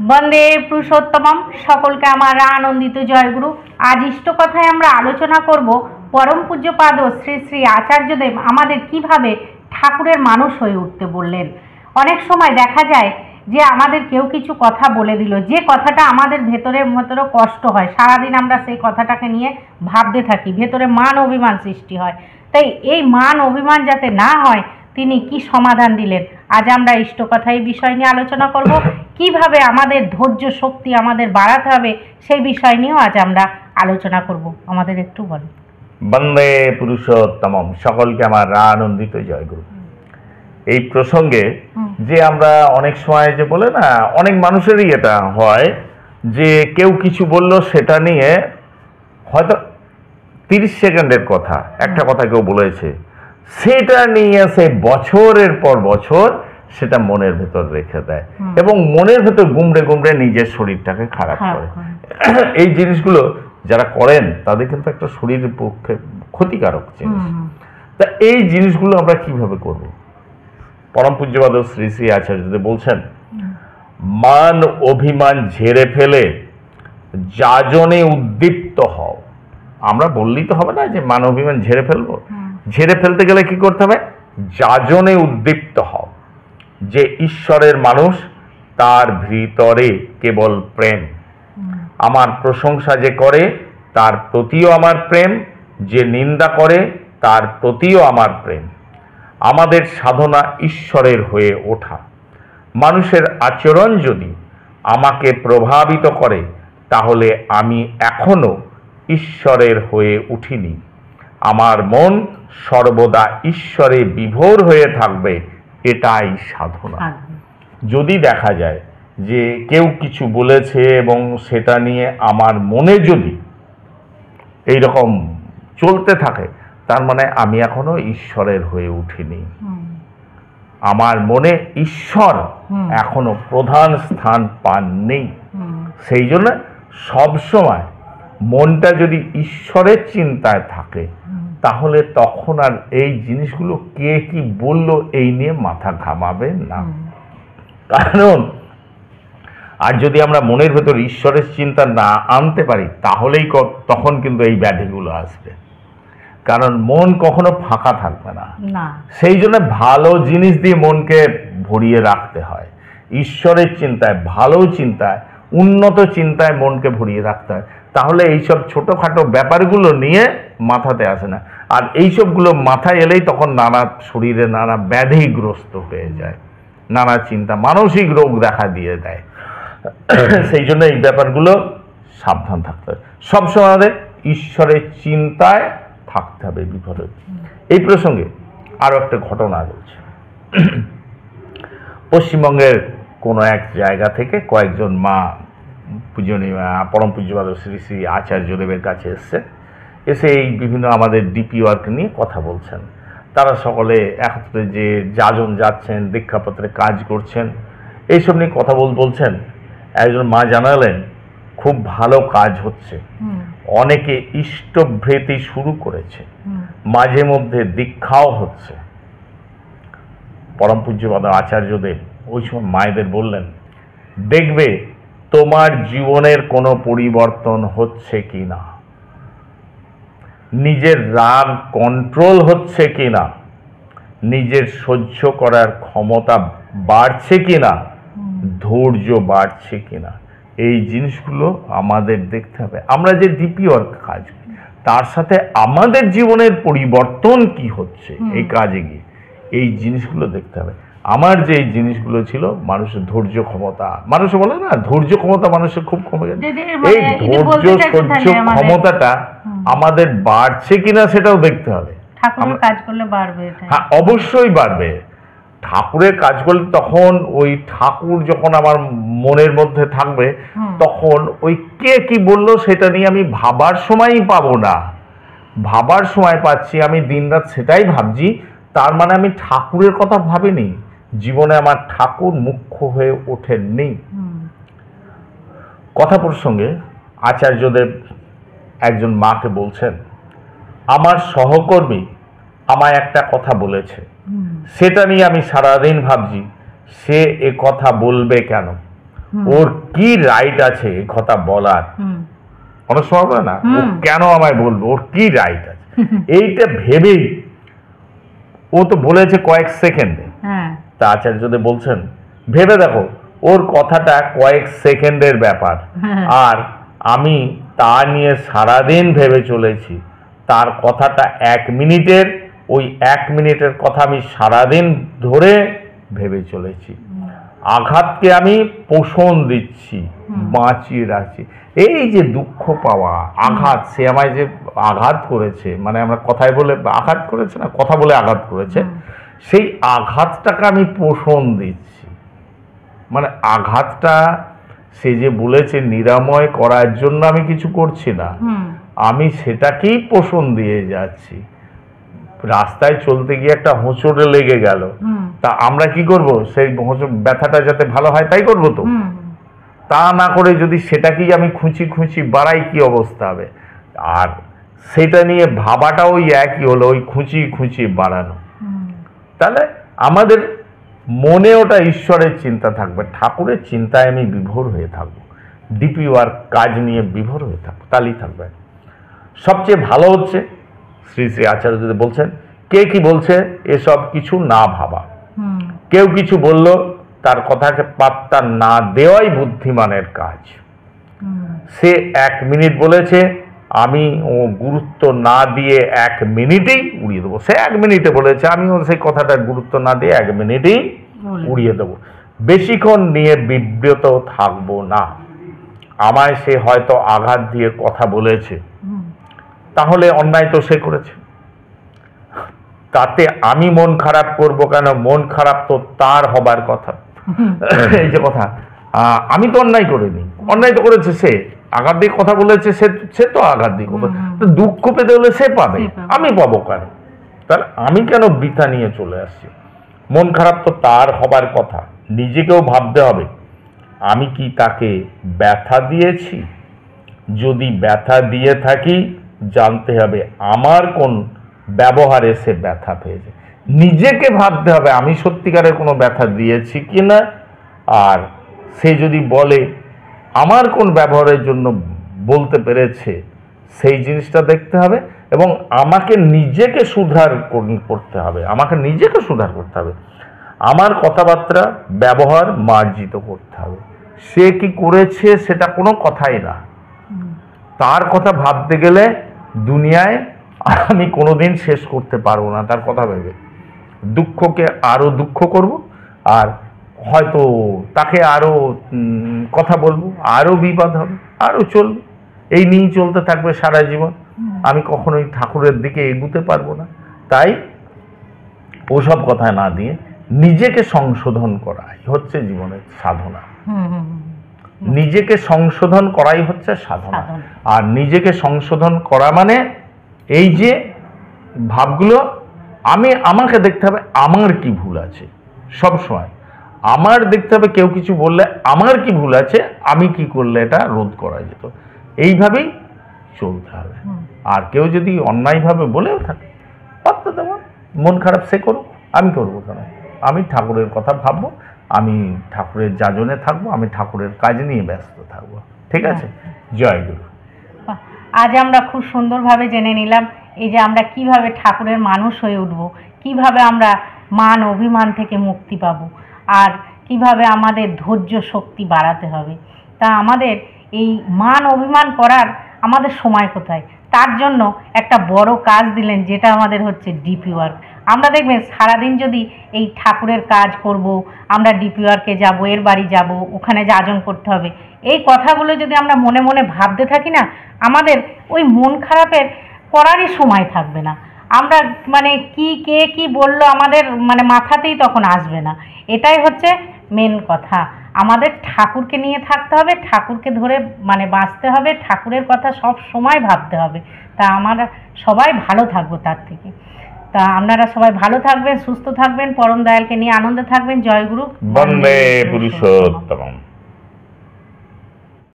বন্দে পুরুষোত্তমম। সকলকে আমার আনন্দিত জয়গুরু। আজ ইষ্ট কথায় আমরা আলোচনা করব পরম পূজ্যপাদ শ্রী শ্রী আচার্যদেব আমাদের কিভাবে ঠাকুরের মানুষ হয়ে উঠতে বললেন। অনেক সময় দেখা যায় যে আমাদের কেউ কিছু কথা বলে দিল, যে কথাটা আমাদের ভেতরে কষ্ট হয়, সারাদিন আমরা সেই কথাটাকে নিয়ে ভাবতে থাকি, ভেতরে মান অভিমান সৃষ্টি হয়। তাই এই মান অভিমান যাতে না হয়, তিনি কি সমাধান দিলেন, আজ আমরা ইষ্ট কথা এই বিষয় নিয়ে আলোচনা করব। কিভাবে আমাদের ধৈর্য শক্তি আমাদের বাড়াতে হবে সেই বিষয় নিয়েও আজ আমরা আলোচনা করব। আমাদের একটু বলো। বন্দে পুরুষোত্তমম। সকলকে আমার আনন্দিত জয়গুরু। এই প্রসঙ্গে যে আমরা অনেক সময় যে বলে না, অনেক মানুষেরই এটা হয় যে কেউ কিছু বলল, সেটা নিয়ে হয়তো 30 সেকেন্ডের কথা, একটা কথা কেউ বলেছে, সেটা নিয়ে সে বছরের পর বছর সেটা মনের ভেতর রেখে দেয় এবং মনের ভেতর গুমড়ে গুমড়ে নিজের শরীরটাকে খারাপ করে। এই জিনিসগুলো যারা করেন তাদের কিন্তু একটা শরীরের পক্ষে ক্ষতিকারক জিনিস। তা এই জিনিসগুলো আমরা কিভাবে করব? পরম পূজ্যপাদ শ্রী শ্রী আচার্যদেব বলছেন, মান অভিমান ঝেড়ে ফেলে যাজনে উদ্দীপ্ত হও। আমরা বললেই তো হবে না যে মান অভিমান ঝেড়ে ফেলবো। ঝেড়ে ফেলতে গেলে কি করতে হবে? যাজনে উদ্দীপ্ত হও। যে ঈশ্বরের মানুষ, তার ভিতরে কেবল প্রেম। আমার প্রশংসা যে করে তার প্রতিও আমার প্রেম, যে নিন্দা করে তার প্রতিও আমার প্রেম। আমাদের সাধনা ঈশ্বরের হয়ে ওঠা। মানুষের আচরণ যদি আমাকে প্রভাবিত করে, তাহলে আমি এখনো ঈশ্বরের হয়ে উঠিনি। আমার মন সর্বদা ঈশ্বরে বিভোর হয়ে থাকবে, এটাই সাধনা। যদি দেখা যায় যে কেউ কিছু বলেছে এবং সেটা নিয়ে আমার মনে যদি এইরকম চলতে থাকে, তার মানে আমি এখনো ঈশ্বরের হয়ে উঠিনি। আমার মনে ঈশ্বর এখনো প্রধান স্থান পাননি। সেই জন্য সবসময় মনটা যদি ঈশ্বরের চিন্তায় থাকে, তাহলে তখন আর এই জিনিসগুলো কে কি বললো এই নিয়ে মাথা ঘামাবে না। কারণ আর যদি আমরা মনের ভেতর ঈশ্বরের চিন্তা না আনতে পারি, তাহলেই তখন কিন্তু এই ব্যাধিগুলো আসবে। কারণ মন কখনো ফাঁকা থাকবে না। সেই জন্য ভালো জিনিস দিয়ে মনকে ভরিয়ে রাখতে হয়। ঈশ্বরের চিন্তায়, ভালো চিন্তায়, উন্নত চিন্তায় মনকে ভরিয়ে রাখতে হয়। তাহলে এইসব ছোটোখাটো ব্যাপারগুলো নিয়ে মাথাতে আসে না। আর এইসবগুলো মাথায় এলেই তখন নানা শরীরে নানা ব্যাধিগ্রস্ত হয়ে যায়, নানা চিন্তা, মানসিক রোগ দেখা দিয়ে দেয়। সেই জন্য এই ব্যাপারগুলো সাবধান থাকতে হবে। সবসময় আমাদের ঈশ্বরের চিন্তায় থাকতে হবে বিপদে। এই প্রসঙ্গে আরো একটা ঘটনা রয়েছে। পশ্চিমবঙ্গের কোনো এক জায়গা থেকে কয়েকজন মা পূজনীয় পরম পূজ্যপাদ শ্রী শ্রী আচার্যদেবের কাছে এসে এই বিভিন্ন আমাদের ডিপি ওয়ার্ক নিয়ে কথা বলছেন। তারা সকলে একত্রে যে যাজন যাচ্ছেন, দীক্ষাপত্রে কাজ করছেন, এইসব নিয়ে কথা বলছেন। একজন মা জানালেন, খুব ভালো কাজ হচ্ছে, অনেকে ইষ্টভৃতি শুরু করেছে, মাঝে মধ্যে দীক্ষাও হচ্ছে। পরম পূজ্যপাদ আচার্যদেব ওই সময় মায়েদের বললেন, দেখবে তোমার জীবনের কোনো পরিবর্তন হচ্ছে কিনা, নিজের রাগ কন্ট্রোল হচ্ছে কিনা, নিজের সহ্য করার ক্ষমতা বাড়ছে কিনা, ধৈর্য বাড়ছে কিনা, এই জিনিসগুলো আমাদের দেখতে হবে। আমরা যে ডিপি ওয়ার্ক কাজ করি, তার সাথে আমাদের জীবনের পরিবর্তন কি হচ্ছে এই কাজে গিয়ে, এই জিনিসগুলো দেখতে হবে। আমার যে এই জিনিসগুলো ছিল, মানুষের ধৈর্য ক্ষমতা, মানুষ বলে না ধৈর্য ক্ষমতা মানুষের খুব কমে গেছে, এই ধৈর্য সহ্য ক্ষমতাটা আমাদের বাড়ছে কিনা সেটাও দেখতে হবে। কাজ করলে বাড়বে, হ্যাঁ অবশ্যই বাড়বে। ঠাকুরের কাজ করলে তখন ওই ঠাকুর যখন আমার মনের মধ্যে থাকবে, তখন ওই কে কি বললো সেটা নিয়ে আমি ভাবার সময়ই পাবো না। ভাবার সময় পাচ্ছি, আমি দিনরাত সেটাই ভাবছি, তার মানে আমি ঠাকুরের কথা ভাবিনি, জীবনে আমার ঠাকুর মুখ্য হয়ে ওঠেননি। কথা প্রসঙ্গে আচার্যদেব একজন মাকে বলছেন, আমার সহকর্মী আমায় একটা কথা বলেছে, সেটা নিয়ে আমি সারাদিন ভাবছি, সে এ কথা বলবে কেন, ওর কি রাইট আছে এই কথা বলার? অনেক সময় হবে না, ও কেন আমায় বলবো, ওর কি রাইট আছে এইটা ভেবেই ও তো বলেছে কয়েক সেকেন্ডে। তা আচার্যদেব বলছেন ভেবে দেখো ওর কথাটা কয়েক সেকেন্ডের ব্যাপার, আর আমি তা নিয়ে সারাদিন ভেবে চলেছি। তার কথাটা 1 মিনিটের, ওই 1 মিনিটের কথা আমি সারাদিন ধরে ভেবে চলেছি। আঘাতকে আমি পোষণ দিচ্ছি, বাঁচিয়ে রাখছি। এই যে দুঃখ পাওয়া, আঘাত, সে আমায় যে আঘাত করেছে, মানে আমরা কথায় বলে আঘাত করেছে না, কথা বলে আঘাত করেছে, সেই আঘাতটাকে আমি পোষণ দিচ্ছি। মানে আঘাতটা সে যে বলেছে নিরাময় করার জন্য আমি কিছু করছি না, আমি সেটাকেই পোষণ দিয়ে যাচ্ছি। রাস্তায় চলতে গিয়ে একটা হোঁচটে লেগে গেল, তা আমরা কি করব? সেই ব্যথাটা যাতে ভালো হয় তাই করবো তো? তা না করে যদি সেটাকেই আমি খুঁচি খুঁচি বাড়াই, কি অবস্থা হবে? আর সেটা নিয়ে ভাবাটা ওই একই হলো, ওই খুঁচি খুঁচি বাড়ানো। তাহলে আমাদের মনে ওটা ঈশ্বরের চিন্তা থাকবে, ঠাকুরের চিন্তায় আমি বিভোর হয়ে থাকবো, ডিপি ওয়ার্ক কাজ নিয়ে বিভোর হয়ে থাকবো, তাহলেই থাকবে। সবচেয়ে ভালো হচ্ছে শ্রী শ্রী আচার্যদেব বলছেন কে কি বলছে এসব কিছু না ভাবা। কেউ কিছু বলল তার কথাকে পাত্তা না দেওয়াই বুদ্ধিমানের কাজ। সে 1 মিনিট বলেছে, আমি ও গুরুত্ব না দিয়ে 1 মিনিটেই উড়িয়ে দেবো। সে 1 মিনিটে বলেছে, আমিও সেই কথাটা গুরুত্ব না দিয়ে 1 মিনিটেই উড়িয়ে দেবো। বেশিক্ষণ নিয়ে বিব্রত থাকবো না। আমায় সে হয়তো আঘাত দিয়ে কথা বলেছে, তাহলে অন্যায় তো সে করেছে, তাতে আমি মন খারাপ করব কেন? মন খারাপ তো তার হবার কথা। এই যে কথা, আমি তো অন্যায় করিনি, অন্যায় তো করেছে সে, আঘাত দিয়ে কথা বলেছে, সে তো আঘাত দিয়ে কথা, দুঃখ পেতে হলে সে পাবে, আমি পাবো কেন? তাহলে আমি কেন বৃথা নিয়ে চলে আসছি? মন খারাপ তো তার হবার কথা। নিজেকেও ভাবতে হবে, আমি কি তাকে ব্যথা দিয়েছি? যদি ব্যথা দিয়ে থাকি, জানতে হবে আমার কোন ব্যবহারে সে ব্যথা পেয়েছে। নিজেকে ভাবতে হবে আমি সত্যিকারের কোনো ব্যথা দিয়েছি কিনা, আর সে যদি বলে আমার কোন ব্যবহারের জন্য বলতে পেরেছে, সেই জিনিসটা দেখতে হবে, এবং আমাকে নিজেকে সুধার করতে হবে, আমাকে নিজেকে সুধার করতে হবে, আমার কথাবার্তা ব্যবহার মার্জিত করতে হবে। সে কি করেছে সেটা কোনো কথাই না, তার কথা ভাবতে গেলে দুনিয়ায় আমি কোনোদিন শেষ করতে পারবো না। তার কথা ভেবে দুঃখকে আরো দুঃখ করব, আর হয়তো তাকে আরো কথা বলবো, আরো বিপদ হবে, আরো চলবে, এই নিয়েই চলতে থাকবে সারা জীবন। আমি কখনোই ঠাকুরের দিকে এগুতে পারবো না। তাই ওসব কথা না দিয়ে নিজেকে সংশোধন করাই হচ্ছে জীবনের সাধনা। নিজেকে সংশোধন করাই হচ্ছে সাধনা। আর নিজেকে সংশোধন করা মানে এই যে ভাবগুলো, আমাকে দেখতে হবে আমার কি ভুল আছে, সব সময় আমার দেখতে হবে। কেউ কিছু বললে আমার কি ভুল আছে, আমি কি করলে এটা রোধ করা যেত, এইভাবেই চলতে হবে। আর কেউ যদি অন্যায়ভাবে বলেও থাকে, পাত্তা দেব, মন খারাপ সে করুক, আমি করবো কেন? আমি ঠাকুরের কথা ভাববো, আমি ঠাকুরের যাজনে থাকবো, আমি ঠাকুরের কাজ নিয়ে ব্যস্ত থাকবো। ঠিক আছে? জয় গুরু। আজ আমরা খুব সুন্দরভাবে জেনে নিলাম এই যে আমরা কিভাবে ঠাকুরের মানুষ হয়ে উঠবো, কিভাবে আমরা মান অভিমান থেকে মুক্তি পাবো, আর কিভাবে আমাদের ধৈর্য শক্তি বাড়াতে হবে। তা আমাদের এই মান অভিমান করার আমাদের সময় কোথায়? তার জন্য একটা বড় কাজ দিলেন, যেটা আমাদের হচ্ছে ডিপি ওয়ার্ক। আমরা দেখবেন সারাদিন যদি এই ঠাকুরের কাজ করব, আমরা ডিপি ওয়ার্কে যাবো, এর বাড়ি যাব, ওখানে যাজন করতে হবে, এই কথাগুলো যদি আমরা মনে মনে ভাবতে থাকি না, আমাদের ওই মন খারাপের করারই সময় থাকবে না। আমরা মানে কে কি বললো আমাদের মানে মাথাতেই তখন আসবে না। এটাই হচ্ছে মেন কথা। আমাদের ঠাকুরকে নিয়ে থাকতে হবে, ঠাকুরকে ধরে মানে বাঁচতে হবে, ঠাকুরের কথা সব সময় ভাবতে হবে। তা আমরা সবাই ভালো থাকবো তার থেকে। তা আপনারা সবাই ভালো থাকবেন, সুস্থ থাকবেন, পরম দয়ালকে নিয়ে আনন্দে থাকবেন। জয় গুরু। বন্দে পুরুষোত্তম।